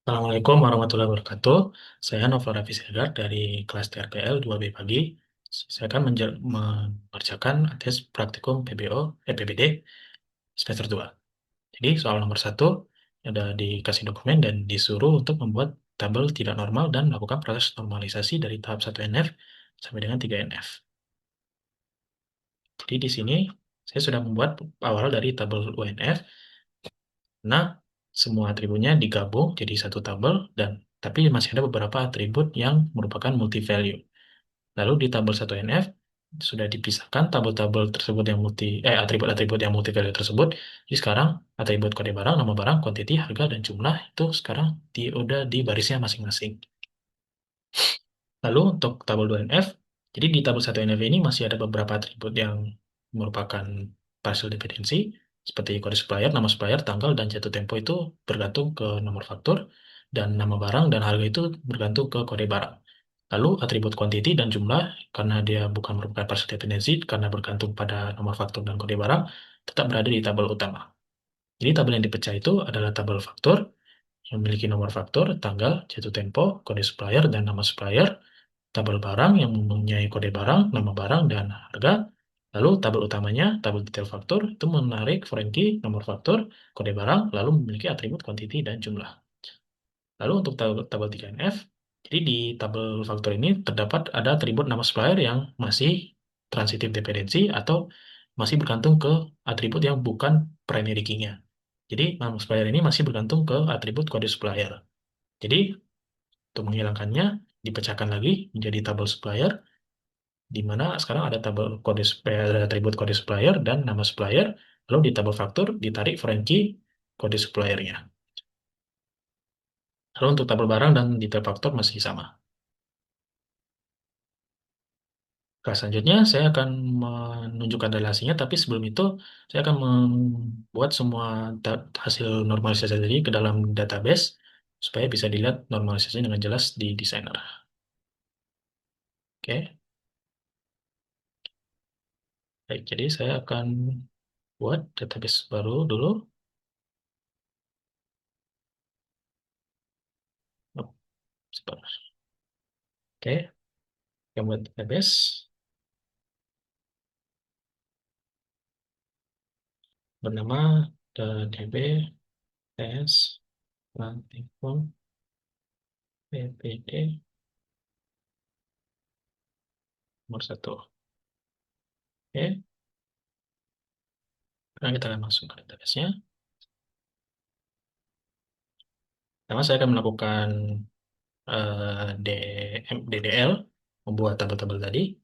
Assalamualaikum warahmatullahi wabarakatuh. Saya Nova Raffi Siregar dari kelas TRPL 2B pagi. Saya akan mengerjakan tes praktikum PBO, PBD semester 2. Jadi soal nomor satu ada dikasih dokumen dan disuruh untuk membuat tabel tidak normal dan melakukan proses normalisasi dari tahap 1NF sampai dengan 3NF. Jadi di sini saya sudah membuat awal dari tabel UNF. Nah, semua atributnya digabung jadi satu tabel dan tapi masih ada beberapa atribut yang merupakan multi value. Lalu di tabel 1NF sudah dipisahkan tabel-tabel tersebut yang atribut-atribut yang multi value tersebut. Jadi sekarang atribut kode barang, nama barang, quantity, harga dan jumlah itu sekarang udah di barisnya masing-masing. Lalu untuk tabel 2NF, jadi di tabel 1NF ini masih ada beberapa atribut yang merupakan partial dependency, seperti kode supplier, nama supplier, tanggal, dan jatuh tempo itu bergantung ke nomor faktur, dan nama barang dan harga itu bergantung ke kode barang. Lalu atribut quantity dan jumlah, karena dia bukan merupakan partial dependency, karena bergantung pada nomor faktur dan kode barang, tetap berada di tabel utama. Jadi tabel yang dipecah itu adalah tabel faktur, yang memiliki nomor faktur, tanggal, jatuh tempo, kode supplier, dan nama supplier, tabel barang yang mempunyai kode barang, nama barang, dan harga. Lalu tabel utamanya, tabel detail faktur, itu menarik foreign key, nomor faktur, kode barang, lalu memiliki atribut quantity dan jumlah. Lalu untuk tabel 3NF, jadi di tabel faktur ini terdapat ada atribut nama supplier yang masih transitive dependency atau masih bergantung ke atribut yang bukan primary key-nya. Jadi nama supplier ini masih bergantung ke atribut kode supplier. Jadi untuk menghilangkannya, dipecahkan lagi menjadi tabel supplier, di mana sekarang ada tabel kode supplier, ada atribut kode supplier dan nama supplier, lalu di tabel faktur ditarik foreign key kode suppliernya. Lalu untuk tabel barang dan detail faktur masih sama. Nah, selanjutnya saya akan menunjukkan relasinya, tapi sebelum itu saya akan membuat semua hasil normalisasi tadi ke dalam database supaya bisa dilihat normalisasi dengan jelas di designer. Oke, baik. Jadi saya akan buat database baru dulu. Oh, sebentar. Oke, yang buat database bernama db ts praktikum ppd nomor satu. Oke, sekarang kita akan masuk ke database-nya. Pertama saya akan melakukan DDL, membuat tabel-tabel tadi,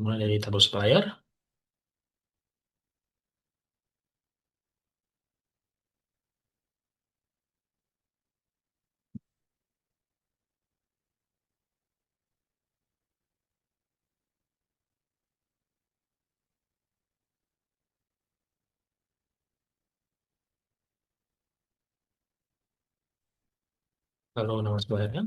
mulai dari tabel supplier, lalu nama suppliernya.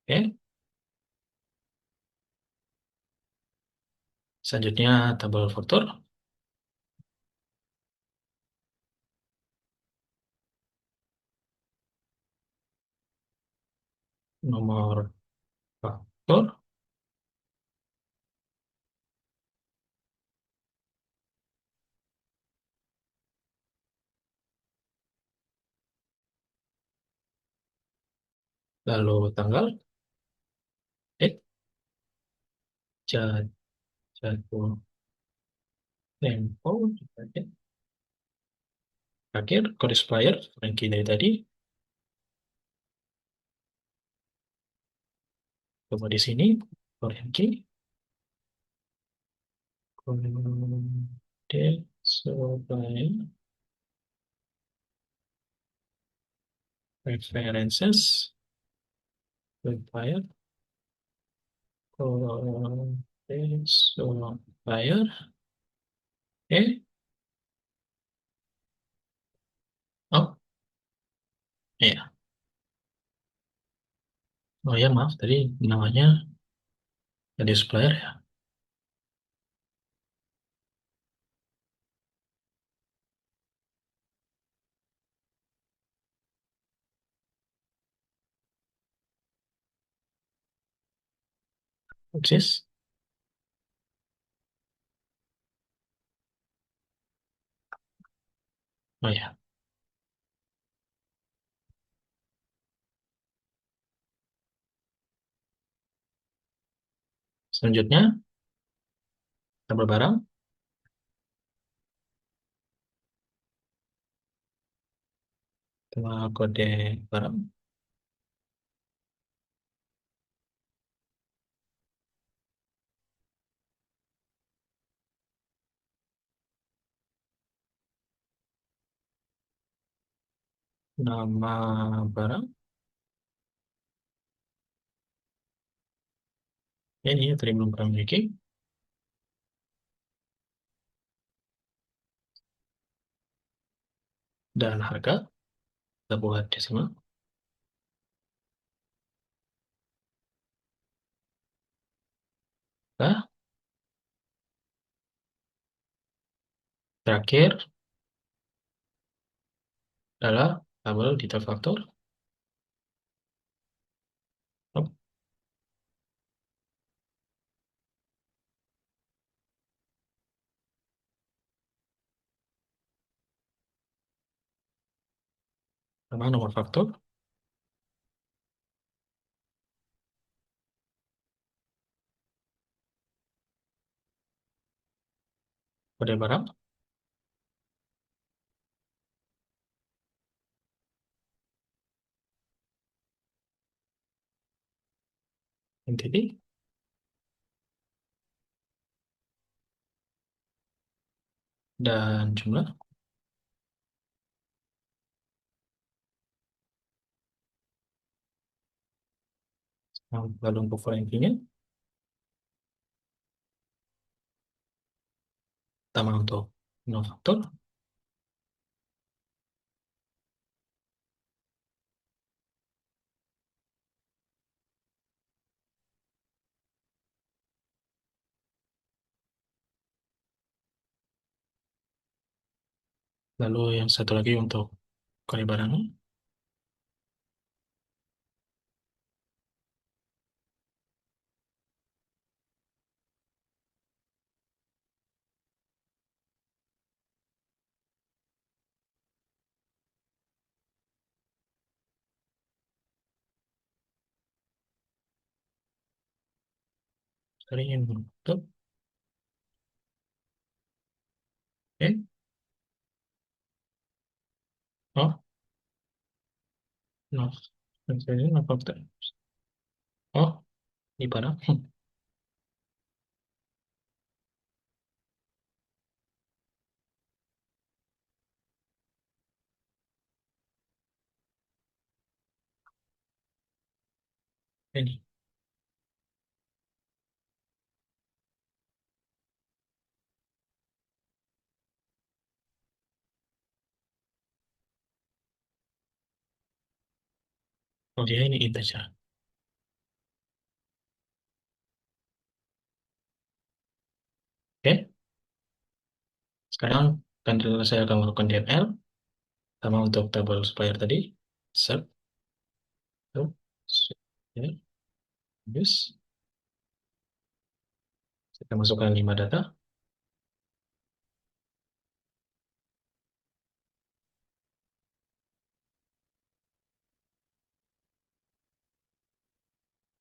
Oke, selanjutnya tabel faktur, nomor faktur, lalu tanggal, date, jatuh tempo, akhir, kode supplier, ranking dari tadi, coba di sini, ranking, kode supplier, references, supplier, kode supplier, eh, oh, iya. Oh ya, maaf, tadi namanya ada supplier ya. Eksis. Oh ya. Selanjutnya, tabel barang, sama kode barang, nama barang. Ya, ini tadi belum pernah memiliki. Dan harga, kita buat desimal. Nah, terakhir adalah tabel detail faktor. Oh, sama nomor faktor, kode barang, entity, dan jumlah. Lalu untuk ranking-nya, pertama untuk nomor faktor, lalu yang satu lagi untuk kode barangnya, dari yang faktor, oke. Oh, no, ini nomor faktor. Oh, di barang. Ini. Oh, dia ini integer. Oke, sekarang kan saya akan melakukan DML, sama untuk tabel supplier tadi. Set, tuh, ya, use. Kita masukkan 5 data.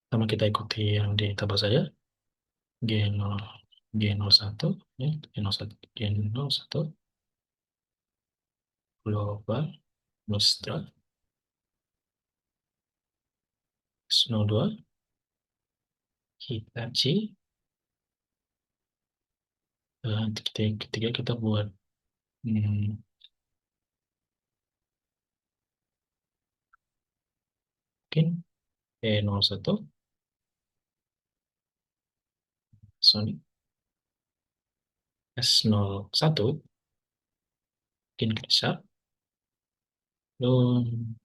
Sama kita ikuti yang di tabel saja. G0, G01, ya, G01, G01, global, Nostra, S02, Hitachi. Ketiga kita buat mungkin E01, Sony, S01, mungkin Krisha, lalu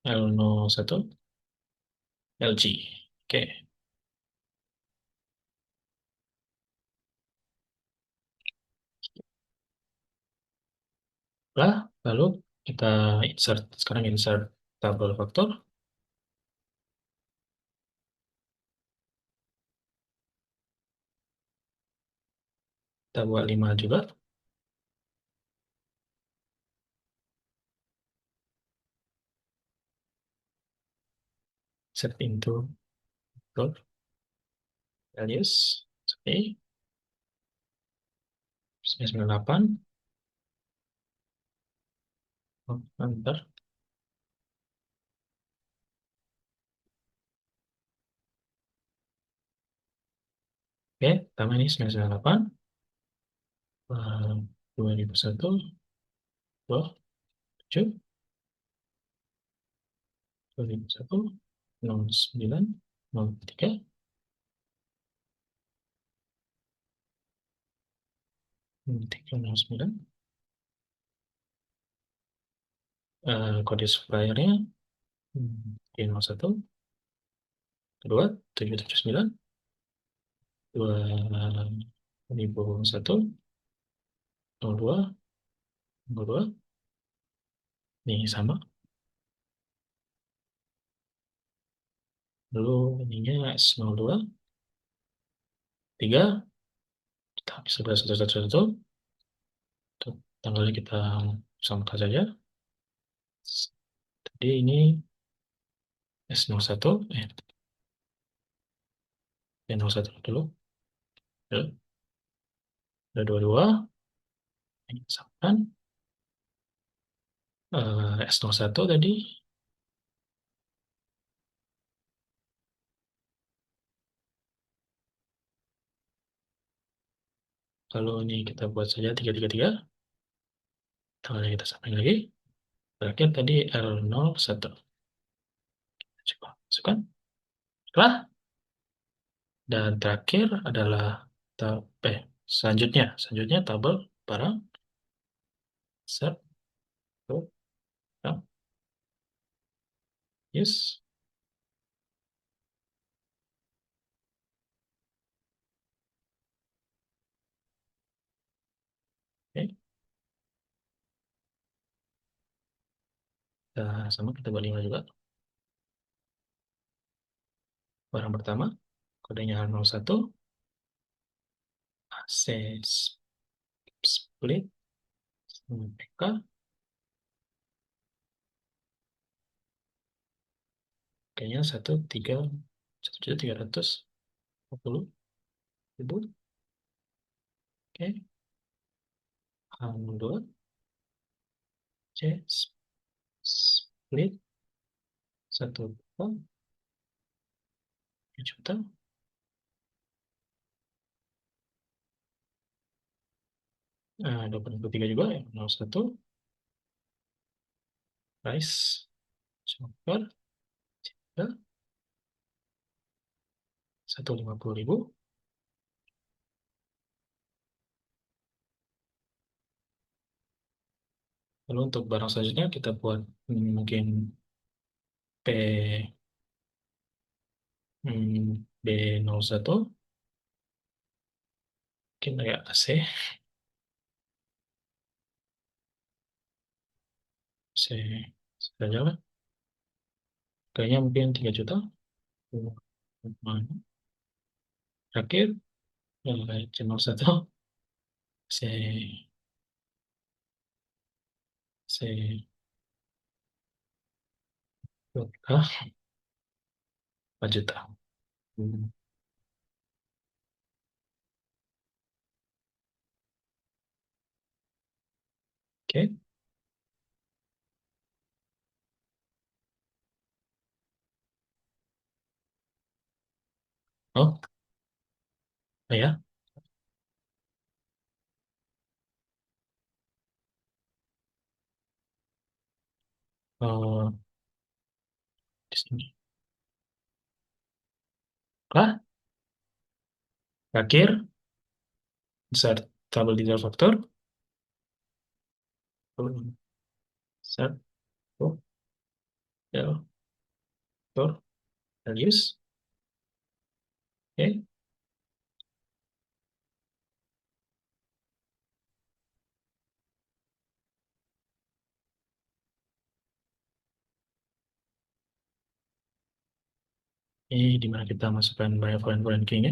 L01, LG. Oke, lalu kita insert, sekarang insert tabel faktor. Kita buat 5 juga. Set into float values. Oke. 998. Oh, bentar. Oke, tambah ini 998. 2001. 27. 2001. 09. 03. 03. 09. Kode suppliernya di 01. Kedua, 779. 2001. 02. 02. Ini sama. Lalu ininya S02. 3. Kita habis 11.1.1. Tanggalnya kita samakan saja. Jadi ini S01, S01 dulu. Ada 22, ini samakan. S01 tadi, kalau ini kita buat saja 333, tanggalnya kita samakan lagi. Terakhir tadi R01. Coba masukkan. Setelah, dan terakhir adalah selanjutnya tabel barang set to barang yes. Oke. Sama kita buat 5 juga. Barang pertama, kodenya R01, AC split sama PK, kayaknya 1.300.000. Oke, H02 C split 1,3 juta. Nah, 23 juga ya, 01 price super 150.000. Lalu untuk barang selanjutnya kita buat mungkin P B01, mungkin kayak AC, C saja lah. Kayaknya mungkin 3 juta. Terakhir, channel 1, C, C, 4 juta. Hmm, Oke. Oh, ya. Oh, di sini. Lah, terakhir, insert double digit factor. Insert, oh, del, factor, values. Oke. Ini dimana kita masukkan banyak foreign key-nya.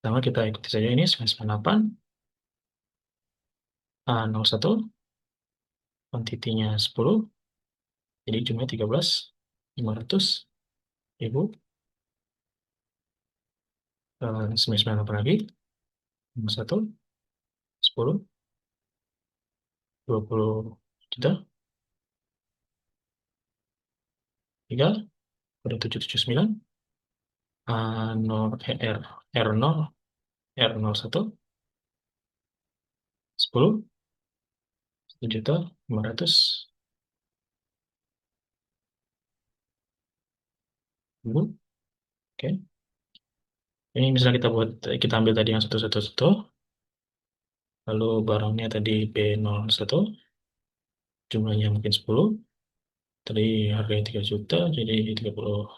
Pertama kita ikuti saja ini 998 A01, kuantitinya 10, jadi jumlahnya 13, 500 ribu. 998 lagi, 1, 10, 20 juta, 3, kode 779, A0, R0, R01, 10, 1 juta, 500 ribu. Oke. Ini misalnya kita ambil tadi yang 111, lalu barangnya tadi B01, jumlahnya mungkin 10, tadi harganya 3 juta, jadi 30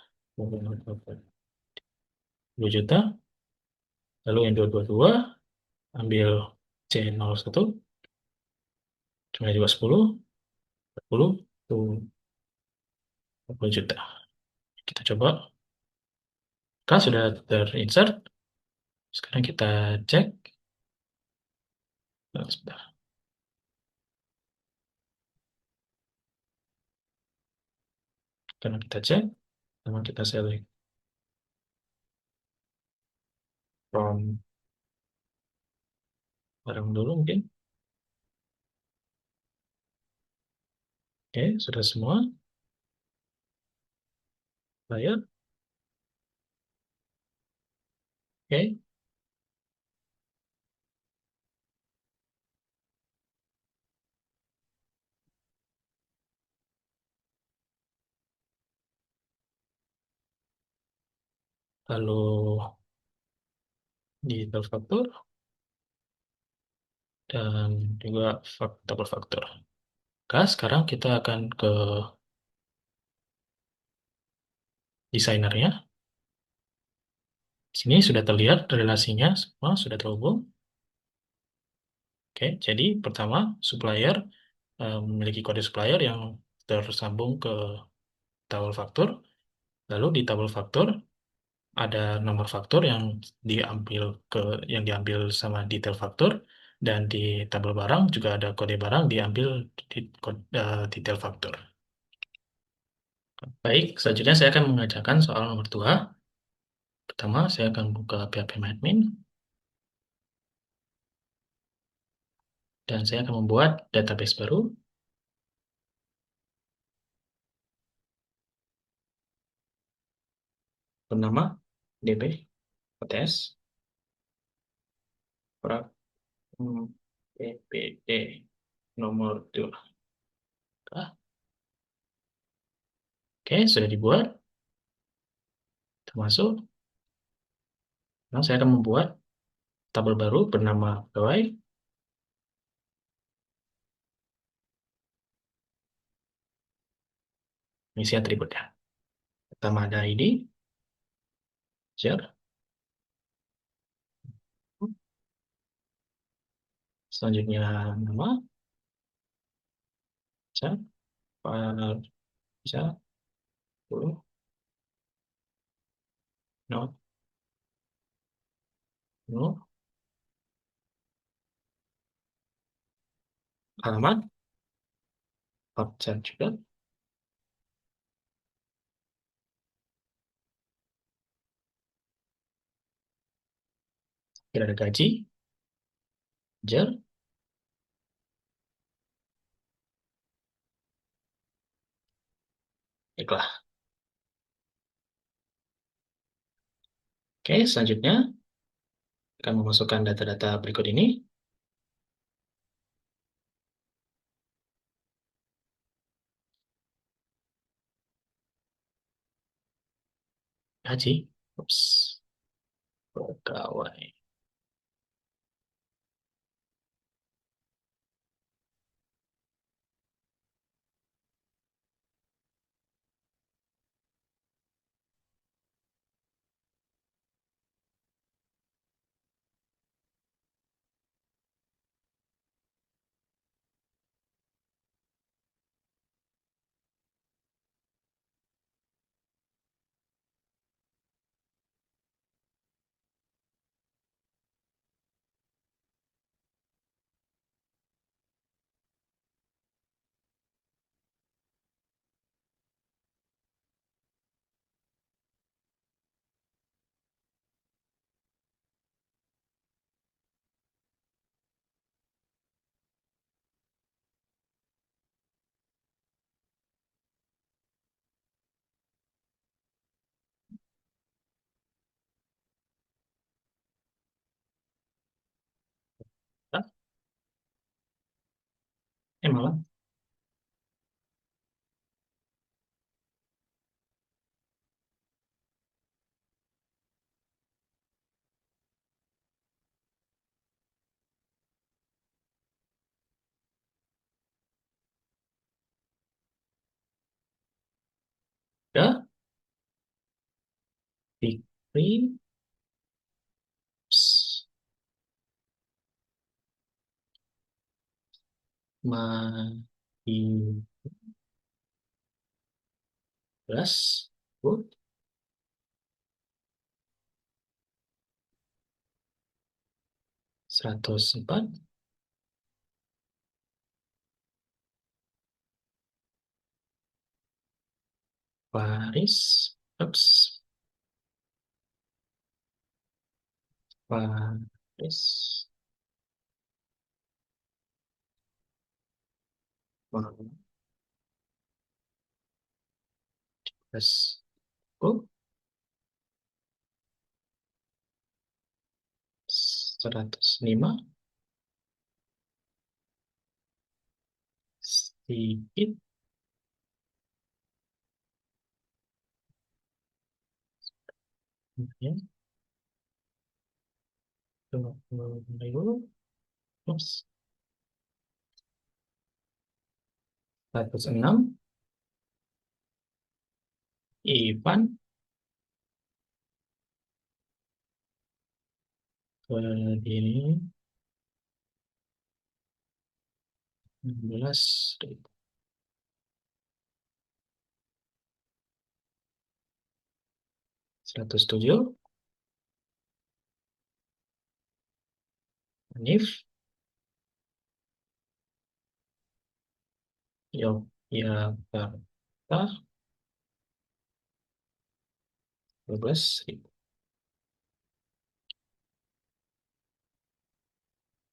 juta. Lalu yang 222, ambil C01, jumlahnya juga 10, 40, tuh 40 juta. Kita coba, kan sudah terinsert. Sekarang kita cek. Sebentar. Karena kita cek, sama kita select from barang dulu mungkin. Oke, sudah semua. Bayar. Oke, lalu digital faktur dan juga double faktur. Nah, sekarang kita akan ke desainernya. Di sini sudah terlihat relasinya, semua sudah terhubung. Oke, jadi pertama supplier memiliki kode supplier yang tersambung ke tabel faktur. Lalu di tabel faktur ada nomor faktur yang diambil sama detail faktur, dan di tabel barang juga ada kode barang diambil di detail faktur. Baik, selanjutnya saya akan mengerjakan soal nomor 2. Pertama, saya akan buka PHP admin dan saya akan membuat database baru bernama db OTS PPD nomor 2. Oke, sudah dibuat. Termasuk, nah, saya akan membuat tabel baru bernama pegawai. Isi atributnya. Pertama ada ID, share. Selanjutnya nama, bisa, bisa, 10, no, no, alamat, absen juga, kira ada gaji, jar, iklah. Oke, selanjutnya akan memasukkan data-data berikut ini. Gaji, ups, pegawai. Ya, Fikri, Mahibras, Bu, 104, Faris, ups, Faris, Faris, Bu, 105, sedikit, ya, 20.000, ups, 106, Ivan, Berdiri, 16, 107, Hanif, Yogyakarta, 12.000,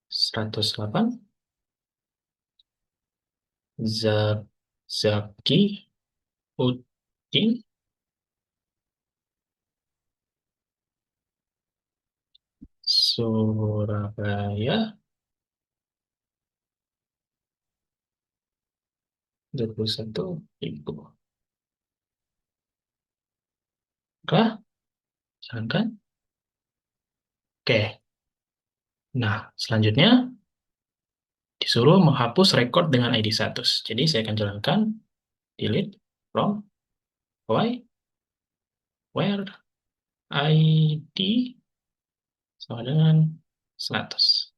108, Zaki, Udin, Surabaya, 21.000. Kah? Sedangkan? Oke. Nah, selanjutnya disuruh menghapus rekod dengan ID status. Jadi saya akan jalankan delete from why where ID sama dengan status.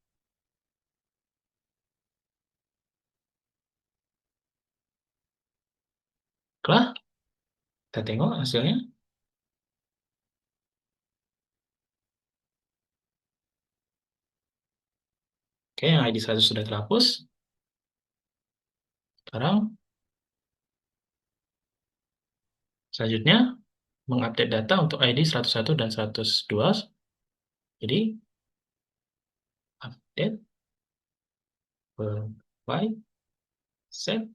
Oke, kita tengok hasilnya. Oke, yang ID status sudah terhapus. Sekarang selanjutnya mengupdate data untuk ID 101 dan 102. Jadi update by set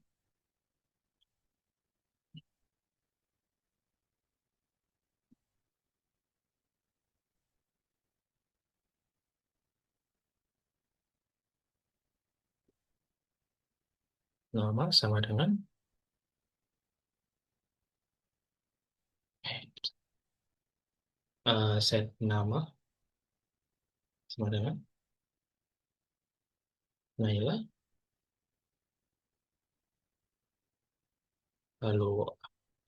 normal sama dengan set nama sama dengan Naila, lalu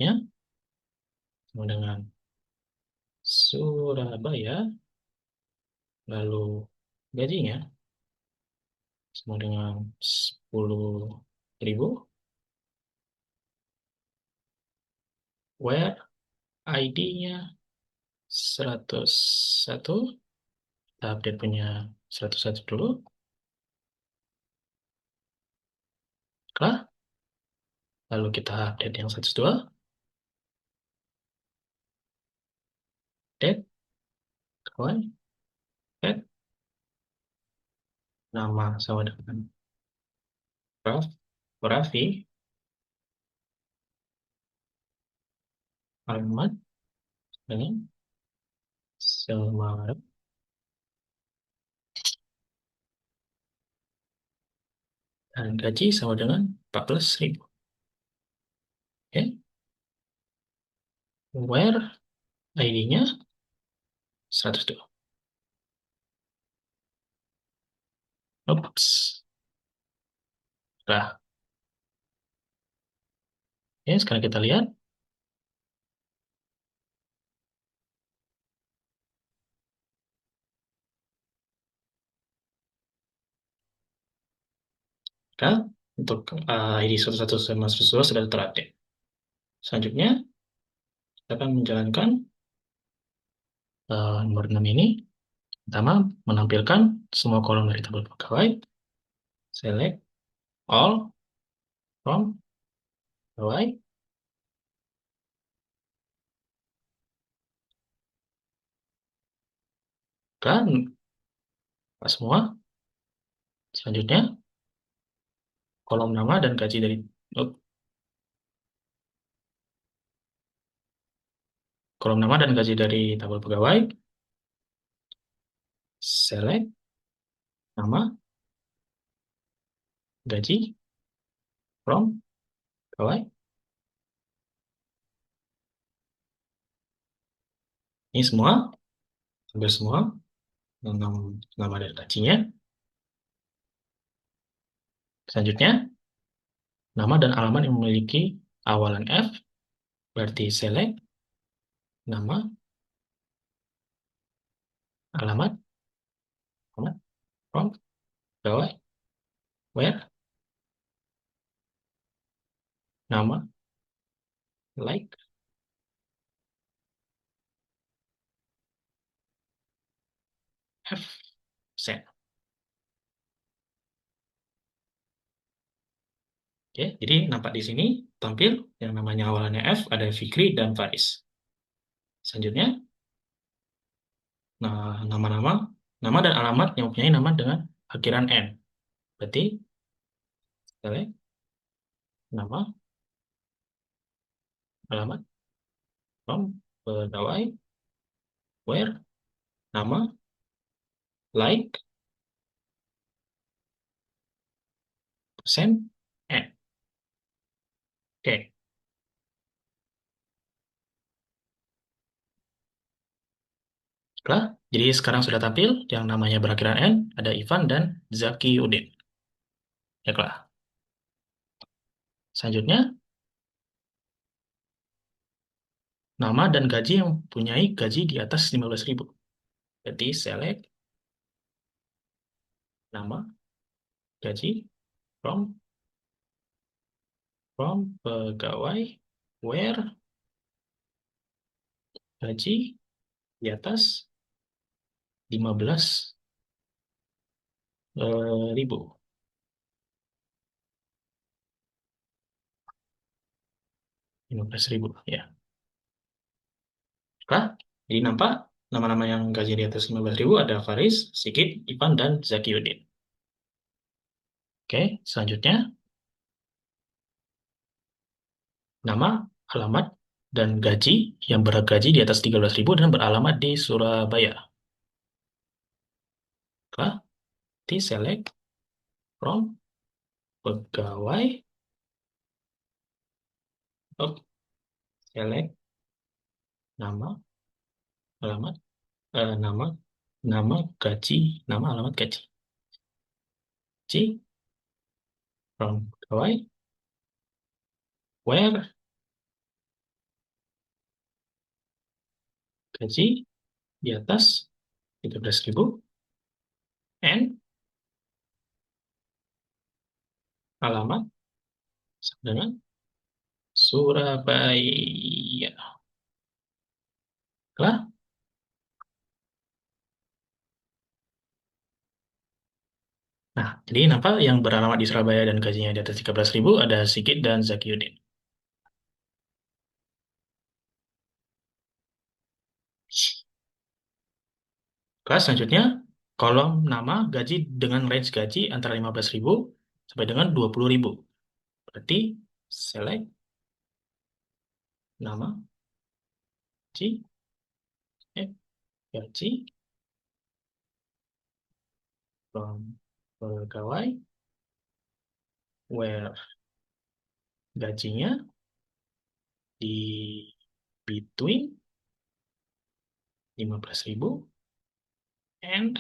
ya sama dengan Surabaya, lalu gajinya sama dengan 10.000, where ID-nya 101, kita update punya 101 dulu, kah? Lalu kita update yang 102, date, kawan, date, nama sama dengan Raffi, alamat dengan Semarang, dan gaji sama dengan 14.000. Oke, where ID-nya 102. Oops. Nah, ya sekarang kita lihat Maka untuk ID 1111 sudah terupdate. Selanjutnya, kita akan menjalankan nomor 6 ini. Pertama, menampilkan semua kolom dari tabel pegawai. Select all from pegawai. Kan pas semua. Selanjutnya, kolom nama dan gaji dari oh, kolom nama dan gaji dari tabel pegawai. Select nama, gaji from pegawai. Ini semua, hampir semua, nama dan gajinya. Selanjutnya, nama dan alamat yang memiliki awalan F, berarti select nama, alamat, alamat, from, pegawai, where, nama, like, F, set. Oke, jadi nampak di sini tampil yang namanya awalannya F, ada Fikri dan Faris. Selanjutnya, nah, nama-nama, nama dan alamat yang mempunyai nama dengan akhiran N. Berarti, select nama, alamat, from, pegawai, where, nama, like, persen, N. Oke. Baiklah, jadi sekarang sudah tampil yang namanya berakhiran N, ada Ivan dan Zaki Udin. Baiklah, selanjutnya nama dan gaji yang mempunyai gaji di atas 15.000. Jadi select nama, gaji, from pegawai, where, gaji di atas 15.000. 15.000, ya. Baiklah, jadi nampak nama-nama yang gaji di atas 15.000 ada Faris, Sigit, Ivan, dan Zakiuddin. Oke, selanjutnya nama, alamat, dan gaji yang bergaji di atas 13.000 dan beralamat di Surabaya. Baiklah, di select from pegawai, oh, select nama, alamat, nama, nama, gaji, nama, alamat, gaji. Gaji from pegawai, where, gaji di atas 13.000, and alamat sama dengan Surabaya. Baiklah, nah, jadi nampak yang beralamat di Surabaya dan gajinya di atas 13.000 ada Sigit dan Zakiuddin. Kelas selanjutnya, kolom nama gaji dengan range gaji antara 15.000 sampai dengan 20.000. Berarti select nama, gaji, gaji, from pegawai, where gajinya di between 15.000 and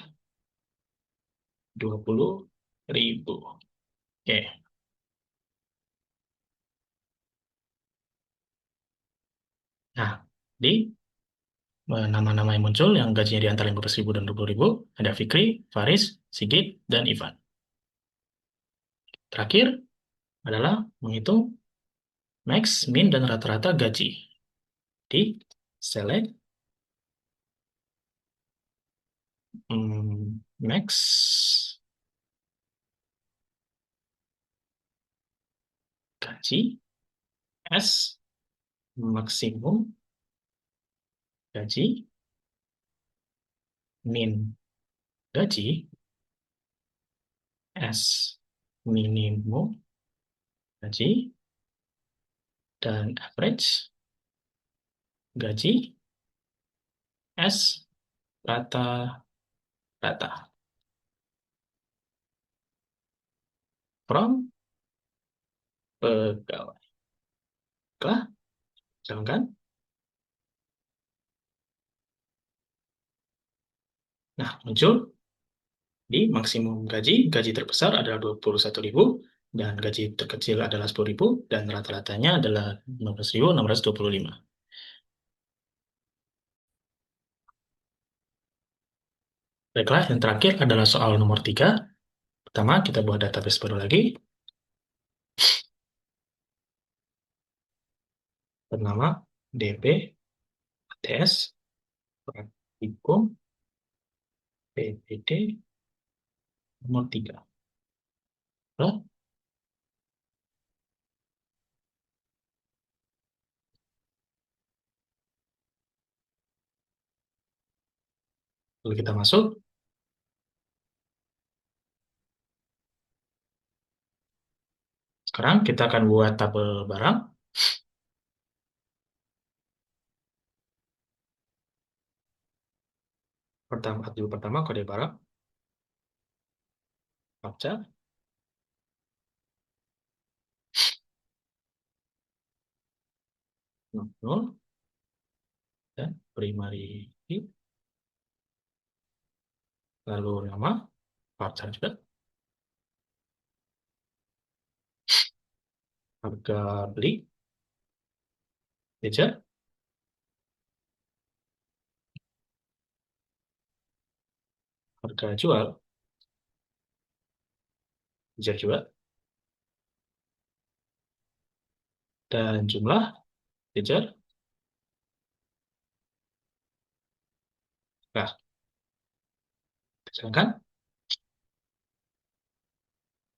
20.000. Oke. Nah, di nama-nama yang muncul yang gajinya di antara 15.000 dan 20.000 ada Fikri, Faris, Sigit, dan Ivan. Terakhir adalah menghitung max, min, dan rata-rata gaji. Di select max gaji S maksimum gaji min gaji S minimum gaji dan average gaji S rata-rata. From pegawai. Oke, jalankan. Nah, muncul di maksimum gaji, gaji terbesar adalah 21.000, dan gaji terkecil adalah 10.000, dan rata-ratanya adalah 15.625. Baiklah, yang terakhir adalah soal nomor 3. Pertama, kita buat database baru lagi. Bernama DP ATS Praktikum PPD nomor 3. Lalu kita masuk. Sekarang kita akan buat tabel barang. Atribut pertama kode barang, captcha, nol, dan primary key, lalu nama, captcha juga, harga beli, ledger, harga jual, ledger juga, dan jumlah, ledger. Nah, silakan.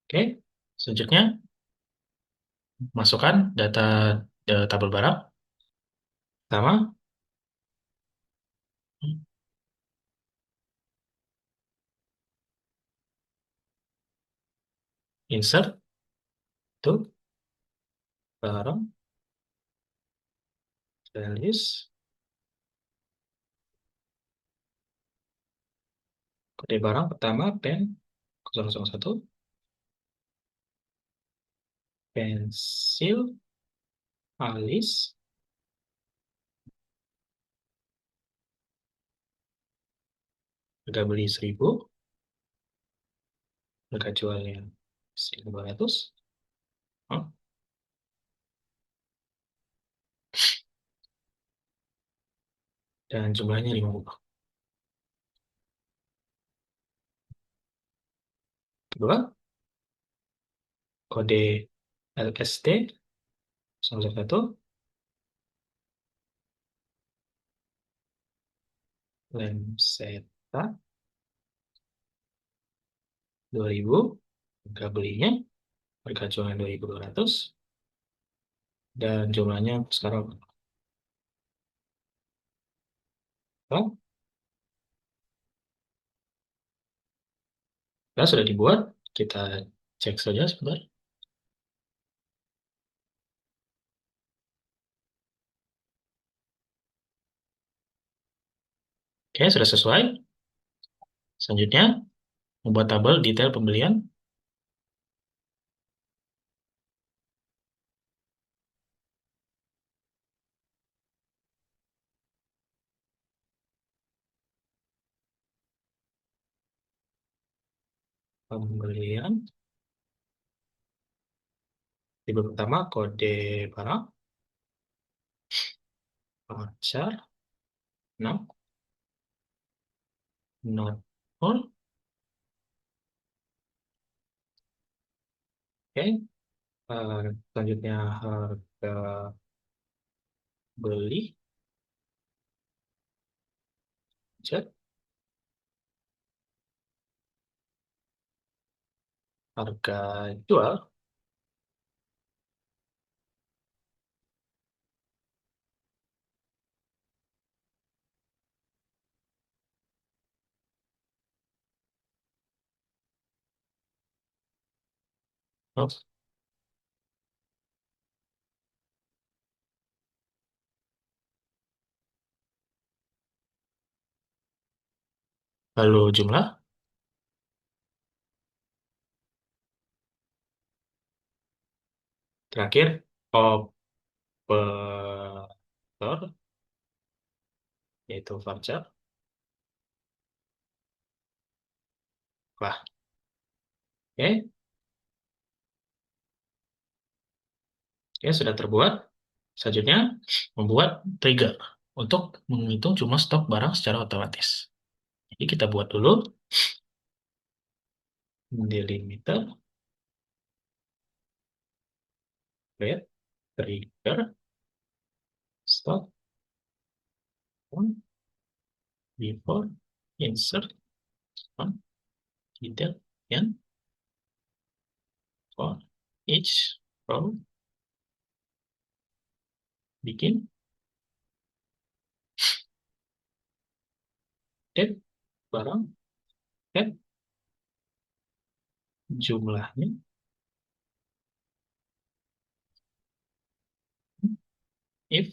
Oke, selanjutnya masukkan data tabel barang. Pertama, insert to barang, list, kode barang pertama pen 001, pensil alis, harga beli 1.000, harga jualnya 1.200. Oh, dan jumlahnya 50. Kedua, kode LST 01, lemseta 2.000, harga belinya, harga jualnya 2.200, dan jumlahnya sekarang sudah dibuat. Kita cek saja sebentar. Oke, sudah sesuai. Selanjutnya, membuat tabel detail pembelian. Tipe pertama, kode barang, voucher, 6, not all, Oke, selanjutnya harga beli, cek, harga jual, oh, lalu jumlah, terakhir operator, yaitu varchar. Wah, oke, oke, sudah terbuat. Selanjutnya, membuat trigger untuk menghitung jumlah stok barang secara otomatis. Jadi kita buat dulu delimiter, create, trigger, stop, on, before, insert, on, detail, and for each row, bikin, date, barang, add, jumlahnya, if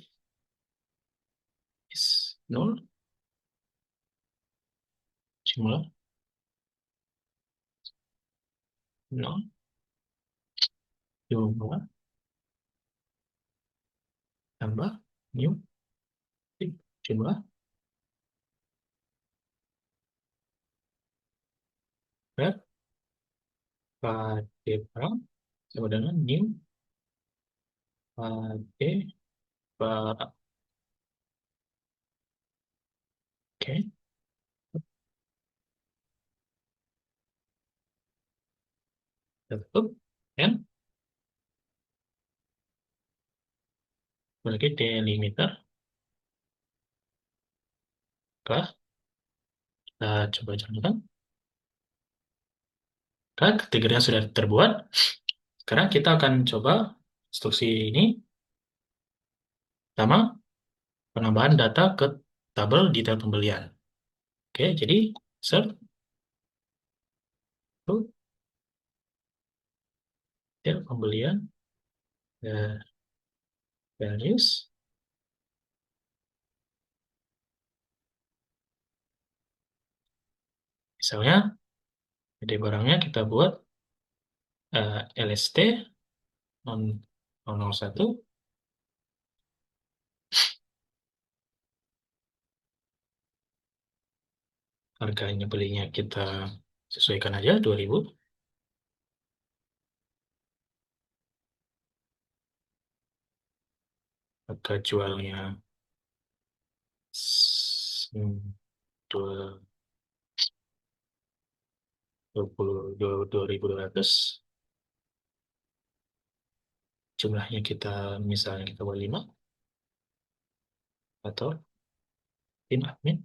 is null, jumlah, null, jumlah, tambah, new, if, jumlah, red, pada barang, sama dengan new, pada barang. Oke, tutup, and sebagai delimiter, kelas, kita coba jalankan. Kan triggernya sudah terbuat. Sekarang kita akan coba instruksi ini. Pertama, penambahan data ke tabel detail pembelian. Oke, jadi insert to detail pembelian, eh, values. Misalnya, ide barangnya kita buat LST 001, harganya belinya kita sesuaikan aja 2000, harga jualnya dua 22.200, jumlahnya kita misalnya kita buat 5, atau tim admin.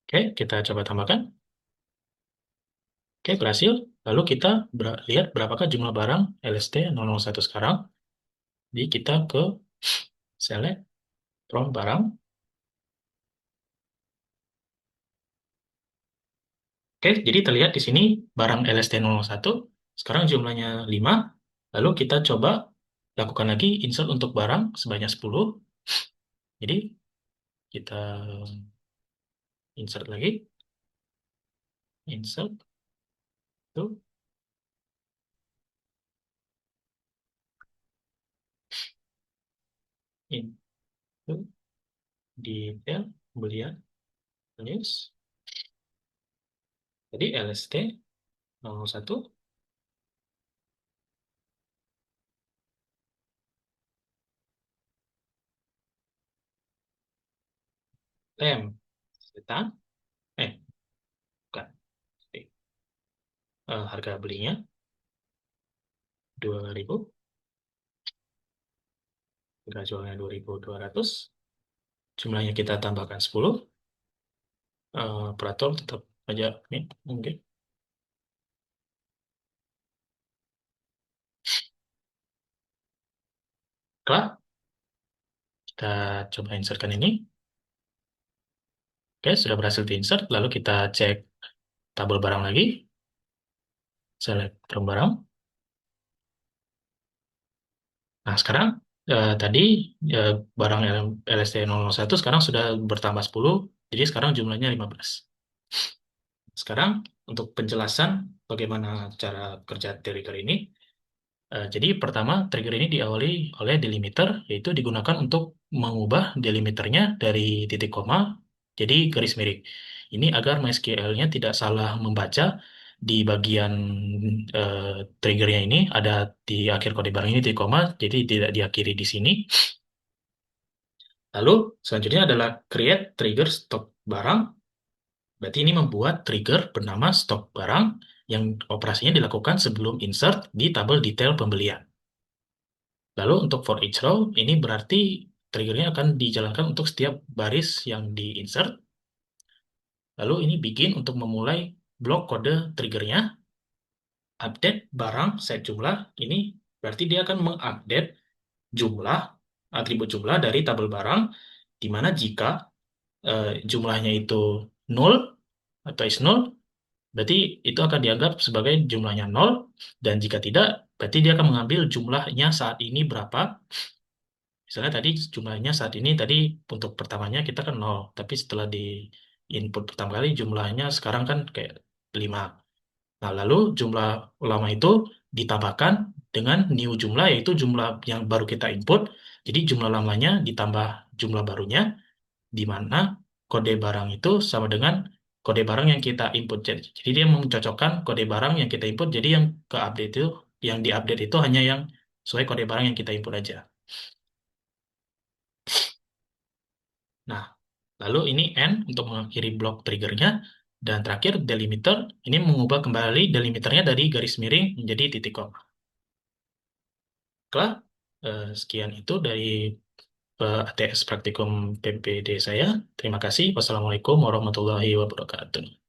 Oke, kita coba tambahkan. Oke, berhasil. Lalu kita lihat berapakah jumlah barang LST 001 sekarang. Jadi kita ke select from barang. Oke, jadi terlihat di sini barang LST 001. Sekarang jumlahnya 5. Lalu kita coba lakukan lagi insert untuk barang sebanyak 10. Jadi kita insert lagi. Insert to into detail pembelian news. Jadi LST 001. Lem. Kita, bukan. Harga belinya 2.000, harga jualnya 2.200, jumlahnya kita tambahkan 10, operator tetap aja min, mungkin. Setelah kita coba insertkan ini, oke, sudah berhasil diinsert, lalu kita cek tabel barang lagi, select from barang. Nah, sekarang tadi barang LST 001 sekarang sudah bertambah 10, jadi sekarang jumlahnya 15. Sekarang untuk penjelasan bagaimana cara kerja trigger ini, jadi pertama trigger ini diawali oleh delimiter, yaitu digunakan untuk mengubah delimiternya dari titik koma jadi garis miring. Ini agar MySQL-nya tidak salah membaca di bagian eh, triggernya ini ada di akhir kode barang ini titik koma, jadi tidak diakhiri di sini. Lalu selanjutnya adalah create trigger stok barang. Berarti ini membuat trigger bernama stok barang yang operasinya dilakukan sebelum insert di tabel detail pembelian. Lalu untuk for each row, ini berarti triggernya akan dijalankan untuk setiap baris yang di-insert. Lalu ini begin untuk memulai blok kode triggernya. Update barang set jumlah, ini berarti dia akan mengupdate jumlah, atribut jumlah dari tabel barang, di mana jika jumlahnya itu 0 atau is 0, berarti itu akan dianggap sebagai jumlahnya 0, dan jika tidak, berarti dia akan mengambil jumlahnya saat ini berapa. Misalnya tadi jumlahnya saat ini tadi untuk pertamanya kita kan 0, tapi setelah di input pertama kali jumlahnya sekarang kan kayak 5. Nah, lalu jumlah lama itu ditambahkan dengan new jumlah, yaitu jumlah yang baru kita input. Jadi jumlah lamanya ditambah jumlah barunya, di mana kode barang itu sama dengan kode barang yang kita input. Jadi dia mencocokkan kode barang yang kita input, jadi yang ke update itu, yang diupdate itu hanya yang sesuai kode barang yang kita input aja. Nah, lalu ini end untuk mengakhiri blok triggernya. Dan terakhir delimiter, ini mengubah kembali delimiternya dari garis miring menjadi titik koma. Baiklah, sekian itu dari ATS Praktikum PPD saya. Terima kasih. Wassalamualaikum warahmatullahi wabarakatuh.